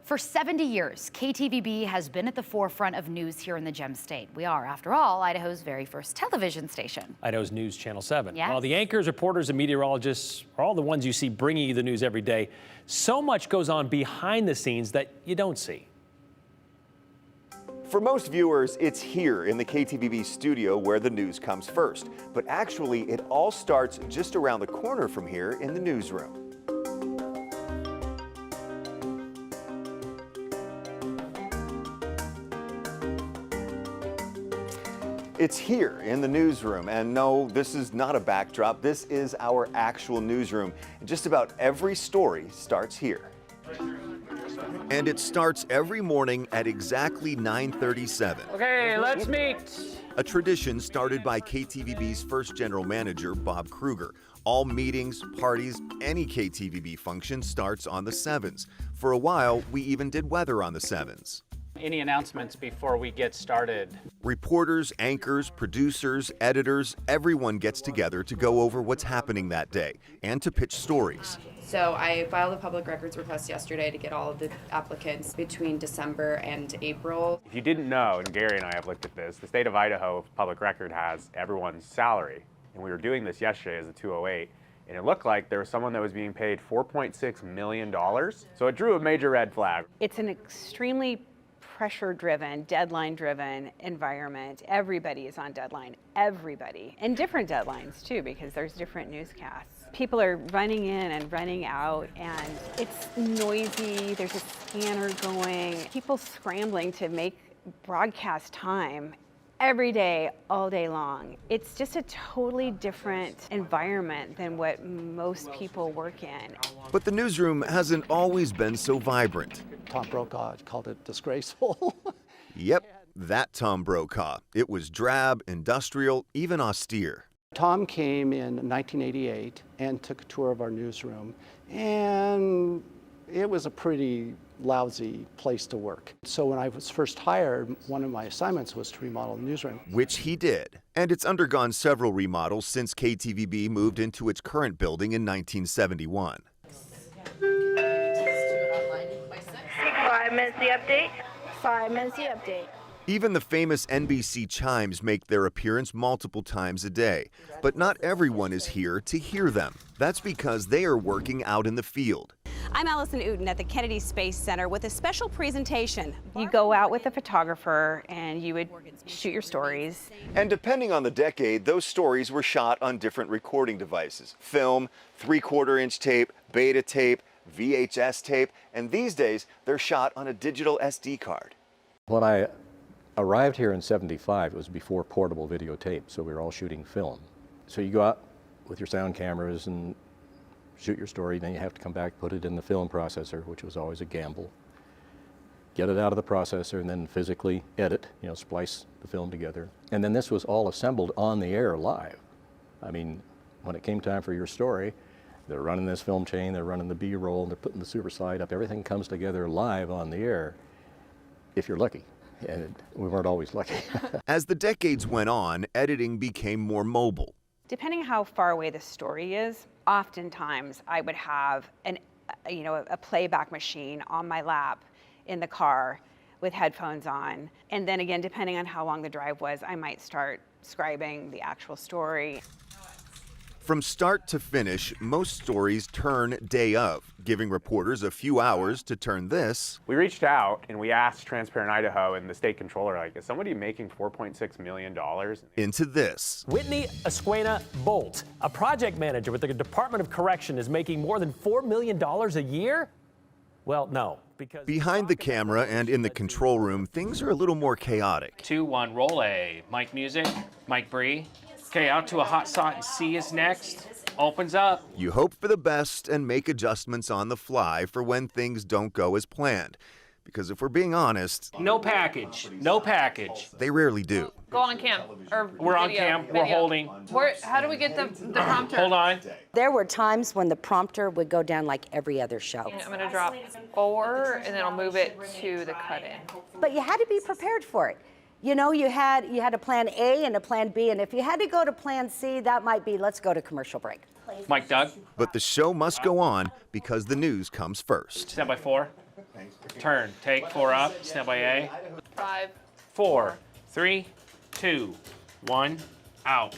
For 70 years, KTVB has been at the forefront of news here in the Gem State. We are, after all, Idaho's very first television station. Idaho's News Channel 7. Yes. Well, the anchors, reporters, and meteorologists are all the ones you see bringing you the news every day. So much goes on behind the scenes that you don't see. For most viewers, it's here in the KTVB studio where the news comes first. But actually, it all starts just around the corner from here in the newsroom. It's here in the newsroom, and no, this is not a backdrop. This is our actual newsroom. Just about every story starts here. And it starts every morning at exactly 9:37. Okay, let's meet. A tradition started by KTVB's first general manager, Bob Kruger. All meetings, parties, any KTVB function starts on the 7s. For a while, we even did weather on the 7s. Any announcements before we get started? Reporters, anchors, producers, editors, everyone gets together to go over what's happening that day and to pitch stories. So I filed a public records request yesterday to get all of the applicants between December and April. If you didn't know, and Gary and I have looked at this, the state of Idaho public record has everyone's salary. And we were doing this yesterday as a 208. And it looked like there was someone that was being paid $4.6 million. So it drew a major red flag. It's an extremely pressure-driven, deadline-driven environment. Everybody is on deadline, everybody. And different deadlines too, because there's different newscasts. People are running in and running out, and it's noisy, there's a scanner going. People scrambling to make broadcast time every day, all day long. It's just a totally different environment than what most people work in. But the newsroom hasn't always been so vibrant. Tom Brokaw called it disgraceful. Yep, that Tom Brokaw. It was drab, industrial, even austere. Tom came in 1988 and took a tour of our newsroom, and it was a pretty lousy place to work. So when I was first hired, one of my assignments was to remodel the newsroom. Which he did. And it's undergone several remodels since KTVB moved into its current building in 1971. 5 minutes the update. 5 minutes the update. Even the famous NBC chimes make their appearance multiple times a day. But not everyone is here to hear them. That's because they are working out in the field. I'm Allison Uten at the Kennedy Space Center with a special presentation. You go out with a photographer and you would shoot your stories. And depending on the decade, those stories were shot on different recording devices. Film, 3/4-inch tape, beta tape, VHS tape, and these days they're shot on a digital SD card. When I arrived here in '75, it was before portable videotape, so we were all shooting film. So you go out with your sound cameras and shoot your story, then you have to come back, put it in the film processor, which was always a gamble. Get it out of the processor and then physically edit, splice the film together. And then this was all assembled on the air live. I mean, when it came time for your story, they're running this film chain, they're running the B-roll, they're putting the super slide up. Everything comes together live on the air, if you're lucky. And we weren't always lucky. As the decades went on, editing became more mobile. Depending how far away the story is, oftentimes I would have a playback machine on my lap in the car with headphones on. And then again, depending on how long the drive was, I might start scribing the actual story. From start to finish, most stories turn day of, giving reporters a few hours to turn this. We reached out and we asked Transparent Idaho and the state controller, is somebody making $4.6 million? Into this. Whitney Esquena Bolt, a project manager with the Department of Correction, is making more than $4 million a year? Well, no. Because behind the camera and in the control room, things are a little more chaotic. 2, 1, roll A. Mike music, Mike Bree. Okay, out to a hot shot and C is next. Opens up. You hope for the best and make adjustments on the fly for when things don't go as planned. Because if we're being honest, No package. No package. they rarely do. Go on cam. Or We're on video, cam. video. We're holding. How do we get the prompter? Hold on. There were times when the prompter would go down like every other show. I'm going to drop 4 and then I'll move it to the cut-in. But you had to be prepared for it. You had a plan A and a plan B, and if you had to go to plan C, that might be, let's go to commercial break. Mike Doug. But the show must go on because the news comes first. Stand by 4. Turn. Take 4 up. Stand by A. 5, 4, 3, 2, 1, out.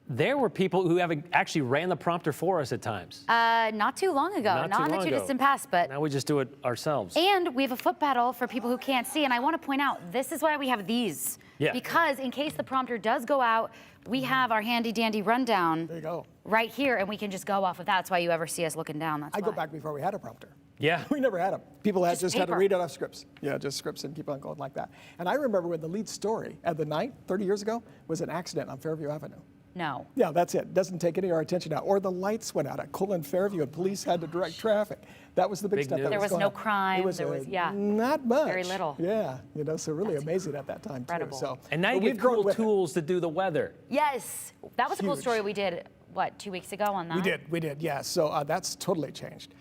There were people who have actually ran the prompter for us at times. Not too long ago, not in the too distant past, but. Now we just do it ourselves. And we have a foot pedal for people who can't see. And I want to point out, this is why we have these. Yeah. Because in case the prompter does go out, we have our handy dandy rundown. There you go. Right here, and we can just go off of that. That's why you ever see us looking down. That's I why. go back before we had a prompter. Yeah. We never had them. People had just had to paper. read it off scripts. Yeah, just scripts and keep on going like that. And I remember when the lead story at the night, 30 years ago, was an accident on Fairview Avenue. No. Yeah, that's it. Doesn't take any of our attention out. Or the lights went out at Cullen Fairview and police had to direct traffic. That was the big stuff. news. That There was going no on. crime. It was, There was, yeah. Not much. Very little. Yeah, you know, so really amazing at that time Incredible. too. So, And now but you we've get grown cool with it. tools to do the weather. Yes. That was a cool Huge. story we did, what, 2 weeks ago on that? We did, yeah. So that's totally changed.